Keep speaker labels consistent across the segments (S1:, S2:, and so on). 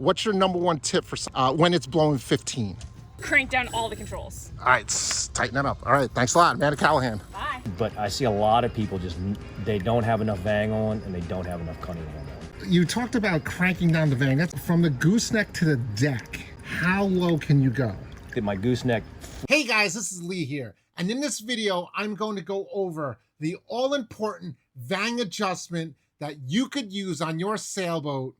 S1: What's your number one tip for when it's blowing 15?
S2: Crank down all the controls.
S1: All right, tighten that up. All right, thanks a lot, Amanda Callahan.
S2: Bye.
S3: But I see a lot of people they don't have enough Vang on and they don't have enough cutting on.
S1: You talked about cranking down the Vang. That's from the gooseneck to the deck. How low can you go?
S3: Get my gooseneck.
S1: Hey guys, this is Lee here. And in this video, I'm going to go over the all-important Vang adjustment that you could use on your sailboat,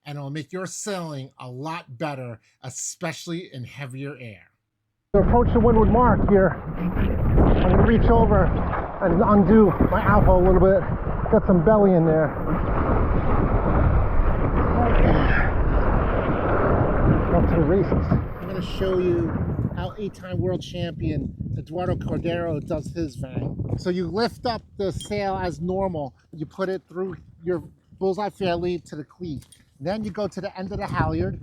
S1: and it'll make your sailing a lot better, especially in heavier air. To approach the windward mark here, I'm going to reach over and undo my alpha a little bit, get some belly in there. Up to the races. I'm going to show you how 8-time world champion Eduardo Cordero does his Vang. So you lift up the sail as normal, you put it through your bullseye fair lead to the cleat. Then you go to the end of the halyard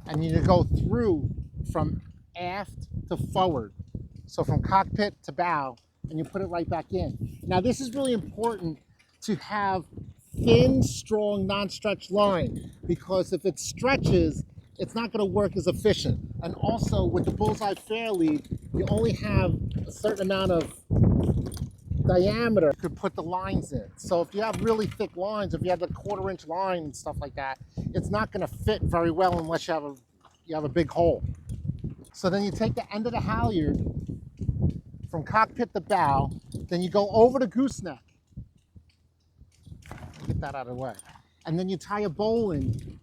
S1: and you go through from aft to forward. So from cockpit to bow, and you put it right back in. Now this is really important to have thin, strong, non-stretch line, because if it stretches, it's not going to work as efficient. And also with the bullseye fair lead, you only have a certain amount of diameter you could put the lines in. So if you have really thick lines, if you have the 1/4-inch line and stuff like that, it's not going to fit very well unless you have a big hole. So then you take the end of the halyard from cockpit to bow, then you go over the gooseneck. Get that out of the way. And then you tie a bowline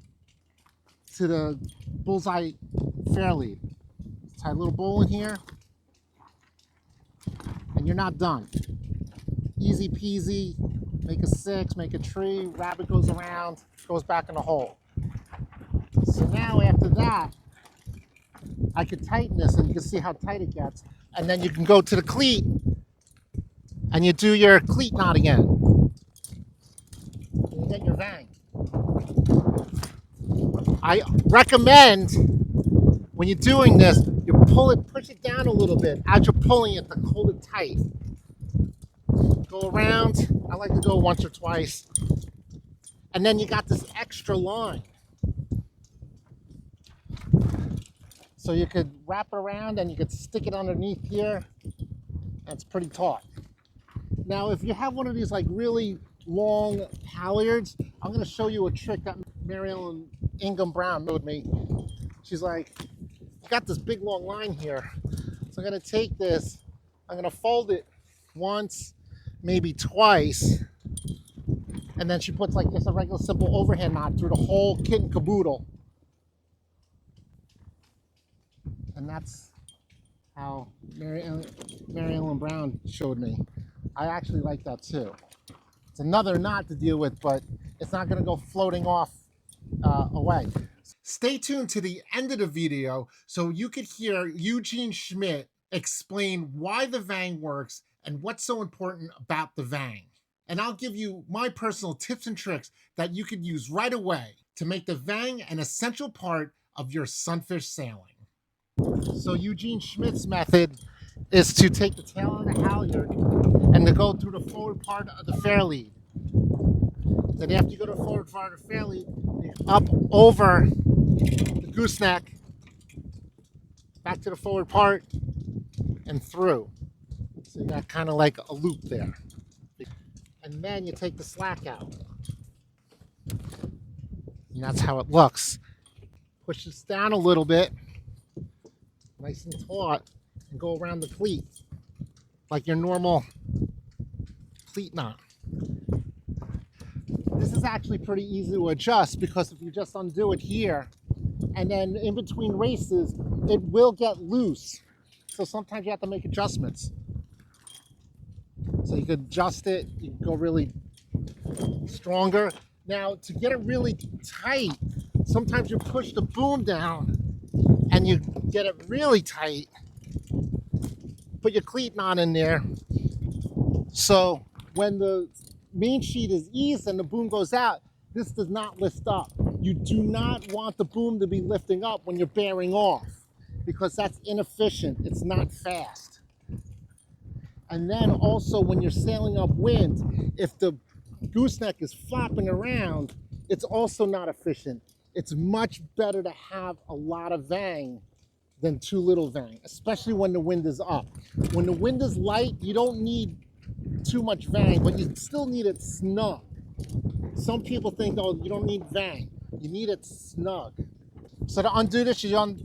S1: to the bullseye fair lead. Tie a little bowline here, and you're not done. Easy peasy, make a 6, make a tree, rabbit goes around, goes back in the hole. So now after that, I can tighten this and you can see how tight it gets. And then you can go to the cleat and you do your cleat knot again. And you get your Vang. I recommend when you're doing this, you push it down a little bit. As you're pulling it, to hold it tight. Go around. I like to go once or twice. And then you got this extra line. So you could wrap it around and you could stick it underneath here. And it's pretty taut. Now, if you have one of these like really long halyards, I'm going to show you a trick that Mary Ellen Ingham Brown showed me. She's like, you got this big long line here. So I'm going to take this, I'm going to fold it once, maybe twice, and then she puts like just a regular simple overhand knot through the whole kit and caboodle. And that's how Mary Ellen Brown showed me. I actually like that too. It's another knot to deal with, but it's not going to go floating off away. Stay tuned to the end of the video so you could hear Eugene Schmidt explain why the Vang works and what's so important about the Vang. And I'll give you my personal tips and tricks that you could use right away to make the Vang an essential part of your sunfish sailing. So Eugene Schmidt's method is to take the tail of the halyard and to go through the forward part of the fair lead. Then after you go to the forward part of the fair lead, up over the gooseneck, back to the forward part, and through. So you got kind of like a loop there. And then you take the slack out. And that's how it looks. Push this down a little bit, nice and taut, and go around the cleat like your normal cleat knot. This is actually pretty easy to adjust because if you just undo it here and then in between races, it will get loose. So sometimes you have to make adjustments. So you could adjust it, you can go really stronger. Now to get it really tight, sometimes you push the boom down and you get it really tight. Put your cleat knot in there. So when the main sheet is eased and the boom goes out, this does not lift up. You do not want the boom to be lifting up when you're bearing off because that's inefficient. It's not fast. And then also when you're sailing upwind, if the gooseneck is flopping around, it's also not efficient. It's much better to have a lot of Vang than too little Vang, especially when the wind is up. When the wind is light, you don't need too much Vang, but you still need it snug. Some people think, oh, you don't need Vang. You need it snug. So to undo this, you undo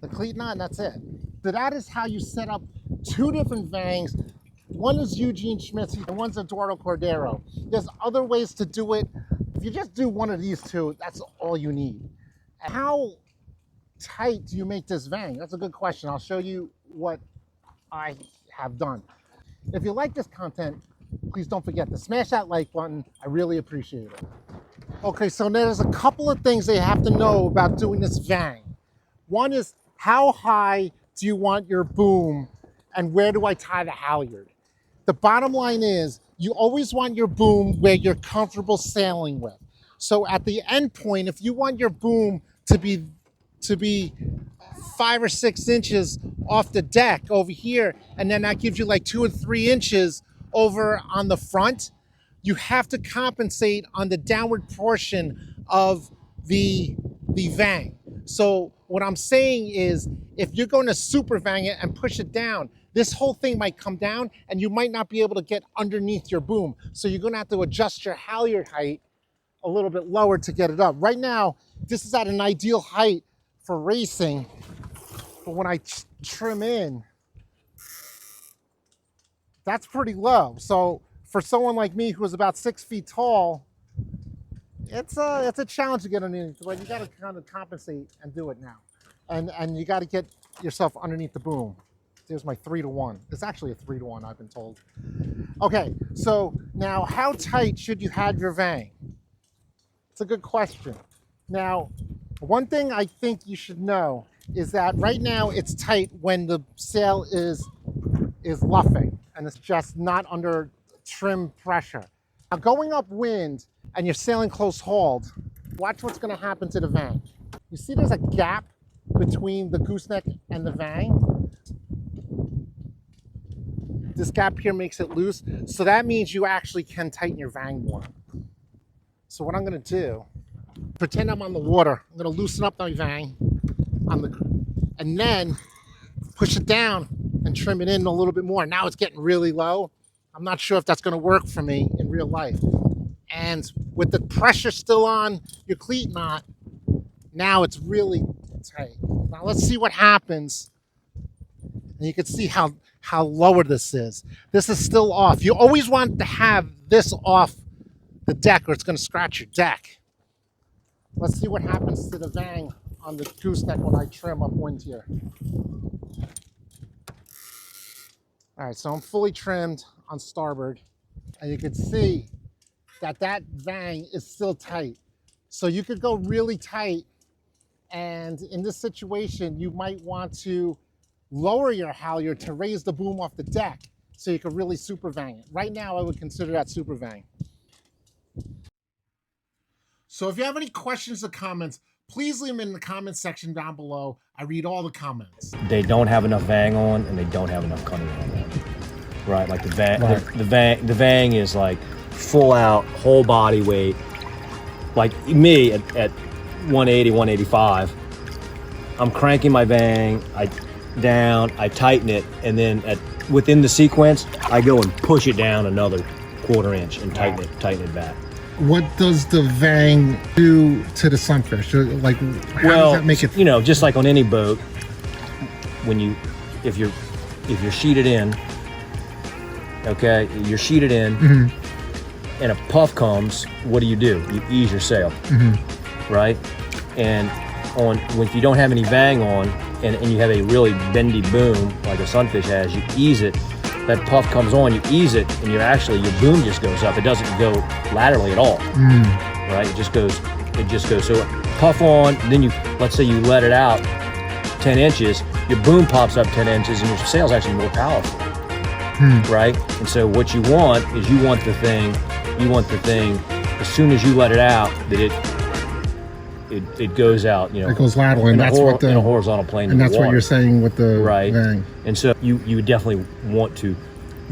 S1: the cleat knot, and that's it. So that is how you set up two different Vangs. One is Eugene Schmitz and one's Eduardo Cordero. There's other ways to do it. If you just do one of these two, that's all you need. How tight do you make this Vang? That's a good question. I'll show you what I have done. If you like this content, please don't forget to smash that like button. I really appreciate it. Okay, so there's a couple of things they have to know about doing this Vang. One is, how high do you want your boom and where do I tie the halyard? The bottom line is, you always want your boom where you're comfortable sailing with. So at the end point, if you want your boom to be 5 or 6 inches off the deck over here, and then that gives you like 2 or 3 inches over on the front, you have to compensate on the downward portion of the Vang. So what I'm saying is, if you're going to super Vang it and push it down, this whole thing might come down and you might not be able to get underneath your boom. So you're going to have to adjust your halyard height a little bit lower to get it up. Right now, this is at an ideal height for racing, but when I trim in, that's pretty low. So for someone like me who is about 6 feet tall, it's a challenge to get underneath, but you got to kind of compensate and do it now. And you got to get yourself underneath the boom. There's my 3-to-1. It's actually a 3-to-1, I've been told. Okay, so now how tight should you have your Vang? It's a good question. Now, one thing I think you should know is that right now it's tight when the sail is luffing and it's just not under trim pressure. Now going upwind and you're sailing close hauled, watch what's going to happen to the Vang. You see there's a gap between the gooseneck and the Vang? This gap here makes it loose, so that means you actually can tighten your Vang more. So what I'm going to do, pretend I'm on the water. I'm going to loosen up my Vang and then push it down and trim it in a little bit more. Now it's getting really low. I'm not sure if that's going to work for me in real life. And with the pressure still on your cleat knot, now it's really tight. Now let's see what happens. And you can see how lower this is. This is still off. You always want to have this off the deck or it's going to scratch your deck. Let's see what happens to the Vang on the gooseneck when I trim upwind here. All right, so I'm fully trimmed on starboard, and you can see that Vang is still tight. So you could go really tight, and in this situation, you might want to lower your halyard to raise the boom off the deck so you can really super Vang it. Right now, I would consider that super Vang. So if you have any questions or comments, please leave them in the comment section down below. I read all the comments.
S3: They don't have enough Vang on, and they don't have enough cunning on them. Right, like the Vang,
S1: Right.
S3: the Vang is like full out, whole body weight. Like me at 180, 185, I'm cranking my Vang, I tighten it, and then within the sequence, I go and push it down another 1/4 inch and tighten it back.
S1: What does the Vang do to the Sunfish? Like, how does that make it?
S3: You know, just like on any boat, if you're sheeted in, okay, you're sheeted in, and a puff comes, what do? You ease your sail, right? And if you don't have any Vang on, and you have a really bendy boom like a Sunfish has, you ease it. That puff comes on, you ease it, and your boom just goes up. It doesn't go laterally at all, right? It just goes. So puff on, then let's say you let it out 10 inches, your boom pops up 10 inches, and your sail's actually more powerful, right? And so what you want is the thing, as soon as you let it out, that it goes out, you know.
S1: It goes lateral, and that's what
S3: in a horizontal plane.
S1: And that's what you're saying with the
S3: right.
S1: Vang.
S3: And so you definitely want to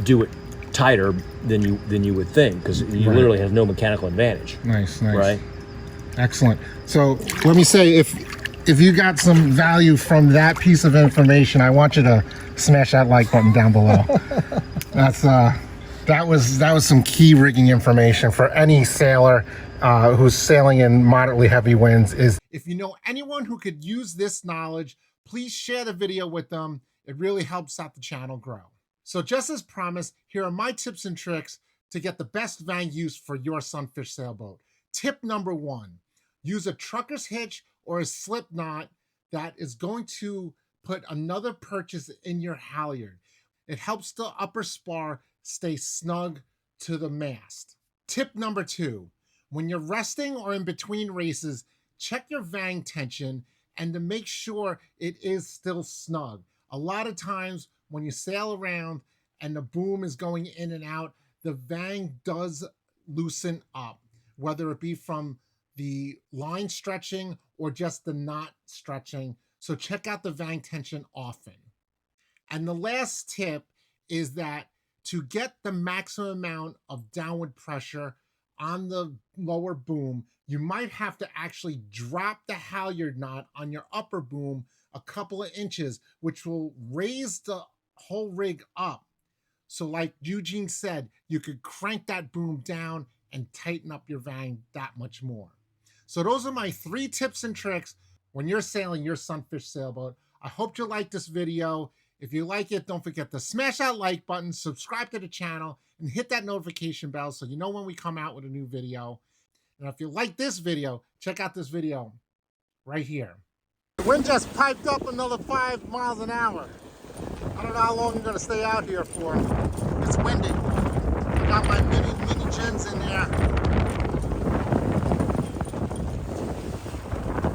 S3: do it tighter than you would think, because you literally have no mechanical advantage.
S1: Nice.
S3: Right.
S1: Excellent. So let me say, if you got some value from that piece of information, I want you to smash that like button down below. That's that was some key rigging information for any sailor who's sailing in moderately heavy winds. If you know anyone who could use this knowledge, please share the video with them. It really helps out the channel grow. So just as promised, here are my tips and tricks to get the best Vang use for your Sunfish sailboat. Tip number 1, use a trucker's hitch or a slip knot that is going to put another purchase in your halyard. It helps the upper spar stay snug to the mast. Tip number 2, when you're resting or in between races, check your Vang tension and to make sure it is still snug. A lot of times when you sail around and the boom is going in and out, the Vang does loosen up, whether it be from the line stretching or just the knot stretching. So check out the Vang tension often. And the last tip is that to get the maximum amount of downward pressure on the lower boom, you might have to actually drop the halyard knot on your upper boom a couple of inches, which will raise the whole rig up. So like Eugene said, you could crank that boom down and tighten up your Vang that much more. So those are my 3 tips and tricks when you're sailing your Sunfish sailboat. I hope you like this video. If you like it, don't forget to smash that like button, subscribe to the channel, and hit that notification bell so you know when we come out with a new video. And if you like this video, check out this video right here. The wind just piped up another 5 miles an hour. I don't know how long I'm going to stay out here for. It's windy. I got my mini gins in there.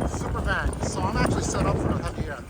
S1: Super Vang. So I'm actually set up for a heavy air.